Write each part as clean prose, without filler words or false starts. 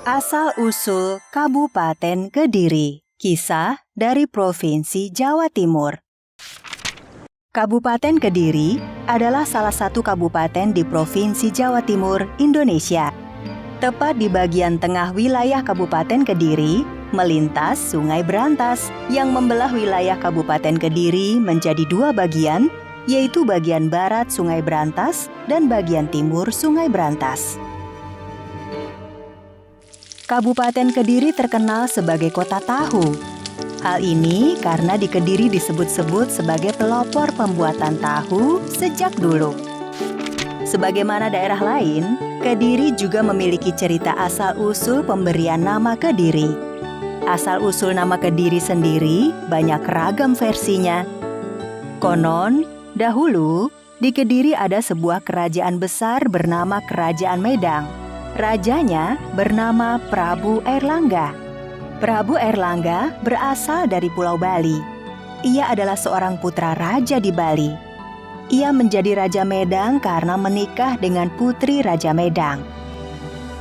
Asal-usul Kabupaten Kediri. Kisah dari Provinsi Jawa Timur. Kabupaten Kediri adalah salah satu kabupaten di Provinsi Jawa Timur, Indonesia. Tepat di bagian tengah wilayah Kabupaten Kediri, melintas Sungai Brantas yang membelah wilayah Kabupaten Kediri menjadi dua bagian, yaitu bagian barat Sungai Brantas dan bagian timur Sungai Brantas. Kabupaten Kediri terkenal sebagai kota tahu. Hal ini karena di Kediri disebut-sebut sebagai pelopor pembuatan tahu sejak dulu. Sebagaimana daerah lain, Kediri juga memiliki cerita asal-usul pemberian nama Kediri. Asal-usul nama Kediri sendiri banyak ragam versinya. Konon, dahulu di Kediri ada sebuah kerajaan besar bernama Kerajaan Medang. Rajanya bernama Prabu Airlangga. Prabu Airlangga berasal dari Pulau Bali. Ia adalah seorang putra raja di Bali. Ia menjadi Raja Medang karena menikah dengan putri Raja Medang.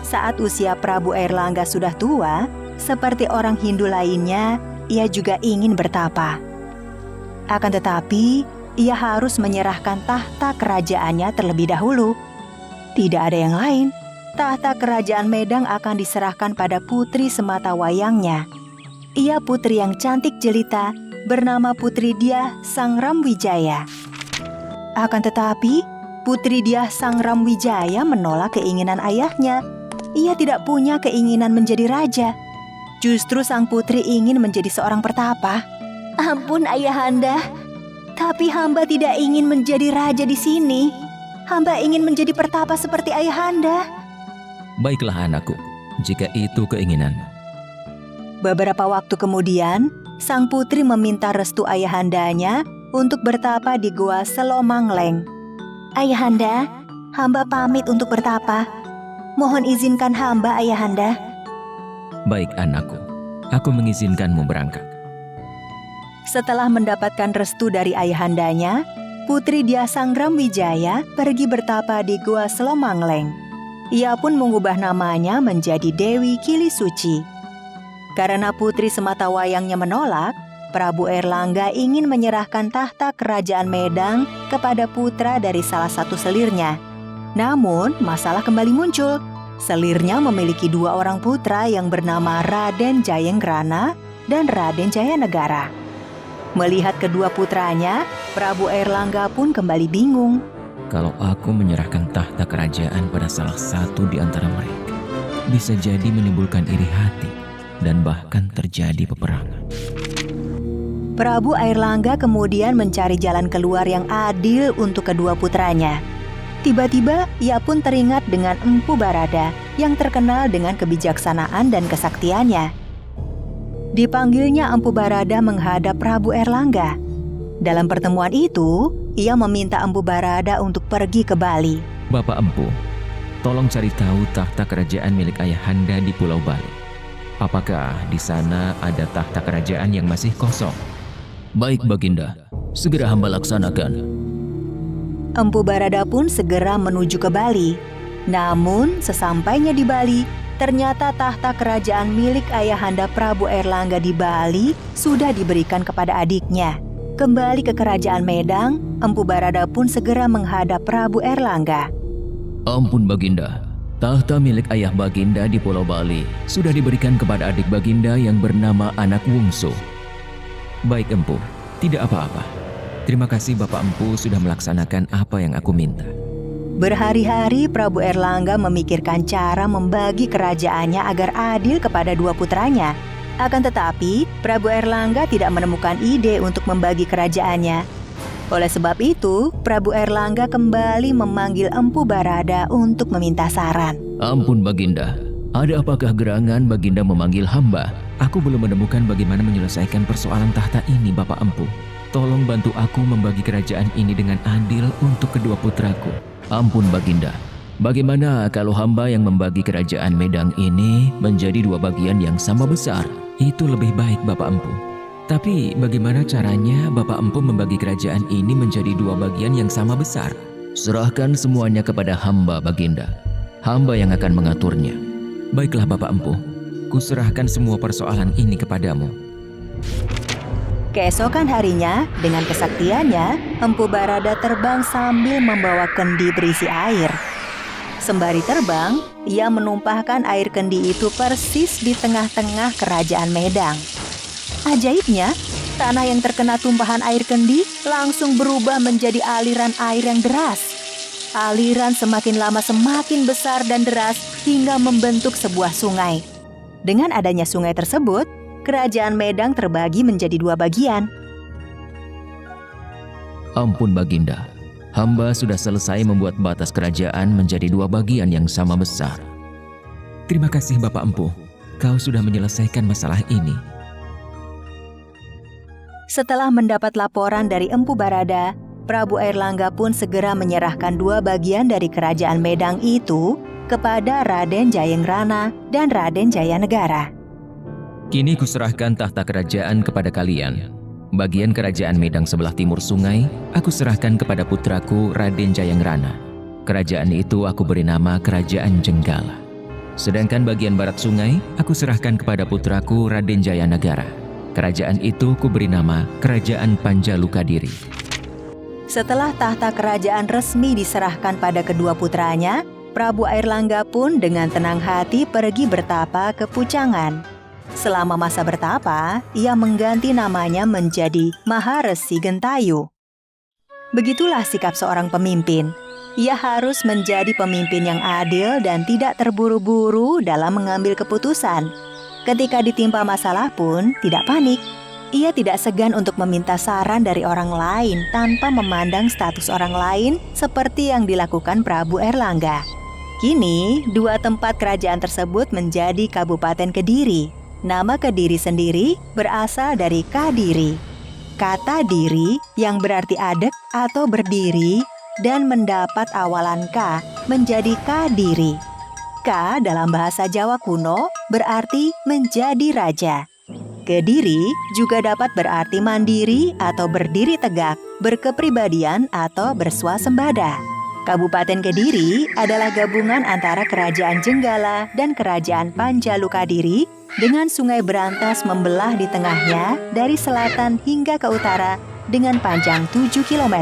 Saat usia Prabu Airlangga sudah tua, seperti orang Hindu lainnya, ia juga ingin bertapa. Akan tetapi, ia harus menyerahkan tahta kerajaannya terlebih dahulu. Tidak ada yang lain. Tahta kerajaan Medang akan diserahkan pada putri sematawayangnya. Ia putri yang cantik jelita, bernama Putri Dyah Sangramwijaya. Akan tetapi, Putri Dyah Sangramwijaya menolak keinginan ayahnya. Ia tidak punya keinginan menjadi raja. Justru sang putri ingin menjadi seorang pertapa. Ampun ayahanda, tapi hamba tidak ingin menjadi raja di sini. Hamba ingin menjadi pertapa seperti ayahanda. Baiklah anakku, jika itu keinginanmu. Beberapa waktu kemudian, sang putri meminta restu ayahandanya untuk bertapa di Gua Selomangleng. Ayahanda, hamba pamit untuk bertapa. Mohon izinkan hamba, ayahanda. Baik anakku, aku mengizinkanmu berangkat. Setelah mendapatkan restu dari ayahandanya, Putri Dyah Sangramwijaya pergi bertapa di Gua Selomangleng. Ia pun mengubah namanya menjadi Dewi Kili Suci. Karena putri sematawayangnya menolak, Prabu Airlangga ingin menyerahkan tahta kerajaan Medang kepada putra dari salah satu selirnya. Namun, masalah kembali muncul. Selirnya memiliki dua orang putra yang bernama Raden Jayenggrana dan Raden Jayanegara. Melihat kedua putranya, Prabu Airlangga pun kembali bingung. Kalau aku menyerahkan tahta kerajaan pada salah satu di antara mereka, bisa jadi menimbulkan iri hati dan bahkan terjadi peperangan. Prabu Airlangga kemudian mencari jalan keluar yang adil untuk kedua putranya. Tiba-tiba ia pun teringat dengan Empu Barada yang terkenal dengan kebijaksanaan dan kesaktiannya. Dipanggilnya Empu Barada menghadap Prabu Airlangga. Dalam pertemuan itu, ia meminta Empu Barada untuk pergi ke Bali. Bapak Empu, tolong cari tahu tahta kerajaan milik ayahanda di Pulau Bali. Apakah di sana ada tahta kerajaan yang masih kosong? Baik Baginda, segera hamba laksanakan. Empu Barada pun segera menuju ke Bali. Namun, sesampainya di Bali, ternyata tahta kerajaan milik ayahanda Prabu Airlangga di Bali sudah diberikan kepada adiknya. Kembali ke kerajaan Medang, Empu Barada pun segera menghadap Prabu Airlangga. Ampun Baginda, tahta milik ayah Baginda di Pulau Bali sudah diberikan kepada adik Baginda yang bernama Anak Wungsu. Baik Empu, tidak apa-apa. Terima kasih Bapak Empu sudah melaksanakan apa yang aku minta. Berhari-hari Prabu Airlangga memikirkan cara membagi kerajaannya agar adil kepada dua putranya. Akan tetapi, Prabu Airlangga tidak menemukan ide untuk membagi kerajaannya. Oleh sebab itu, Prabu Airlangga kembali memanggil Empu Barada untuk meminta saran. Ampun Baginda, ada apakah gerangan Baginda memanggil hamba? Aku belum menemukan bagaimana menyelesaikan persoalan tahta ini, Bapak Empu. Tolong bantu aku membagi kerajaan ini dengan adil untuk kedua putraku. Ampun Baginda. Bagaimana kalau hamba yang membagi kerajaan Medang ini menjadi dua bagian yang sama besar? Itu lebih baik Bapak Empu. Tapi bagaimana caranya Bapak Empu membagi kerajaan ini menjadi dua bagian yang sama besar? Serahkan semuanya kepada hamba Baginda. Hamba yang akan mengaturnya. Baiklah Bapak Empu, kuserahkan semua persoalan ini kepadamu. Keesokan harinya, dengan kesaktiannya, Empu Barada terbang sambil membawa kendi berisi air. Sembari terbang, ia menumpahkan air kendi itu persis di tengah-tengah kerajaan Medang. Ajaibnya, tanah yang terkena tumpahan air kendi langsung berubah menjadi aliran air yang deras. Aliran semakin lama semakin besar dan deras hingga membentuk sebuah sungai. Dengan adanya sungai tersebut, kerajaan Medang terbagi menjadi 2 bagian. Ampun Baginda, hamba sudah selesai membuat batas kerajaan menjadi 2 bagian yang sama besar. Terima kasih Bapak Empu, kau sudah menyelesaikan masalah ini. Setelah mendapat laporan dari Empu Barada, Prabu Airlangga pun segera menyerahkan 2 bagian dari kerajaan Medang itu kepada Raden Jayengrana dan Raden Jayanegara. Kini kuserahkan tahta kerajaan kepada kalian. Bagian kerajaan Medang sebelah timur sungai, aku serahkan kepada putraku Raden Jayangrana. Kerajaan itu aku beri nama Kerajaan Jenggala. Sedangkan bagian barat sungai, aku serahkan kepada putraku Raden Jayanegara. Kerajaan itu kuberi nama Kerajaan Panjalukadiri. Setelah tahta kerajaan resmi diserahkan pada kedua putranya, Prabu Airlangga pun dengan tenang hati pergi bertapa ke Pucangan. Selama masa bertapa, ia mengganti namanya menjadi Maharesi Gentayu. Begitulah sikap seorang pemimpin. Ia harus menjadi pemimpin yang adil dan tidak terburu-buru dalam mengambil keputusan. Ketika ditimpa masalah pun tidak panik. Ia tidak segan untuk meminta saran dari orang lain tanpa memandang status orang lain seperti yang dilakukan Prabu Airlangga. Kini, 2 tempat kerajaan tersebut menjadi Kabupaten Kediri. Nama Kediri sendiri berasal dari Kadiri. Kata diri yang berarti adek atau berdiri dan mendapat awalan K menjadi Kadiri. K dalam bahasa Jawa kuno berarti menjadi raja. Kediri juga dapat berarti mandiri atau berdiri tegak, berkepribadian atau bersuasembada. Kabupaten Kediri adalah gabungan antara Kerajaan Jenggala dan Kerajaan Panjalukadiri dengan sungai berantas membelah di tengahnya dari selatan hingga ke utara dengan panjang 7 km.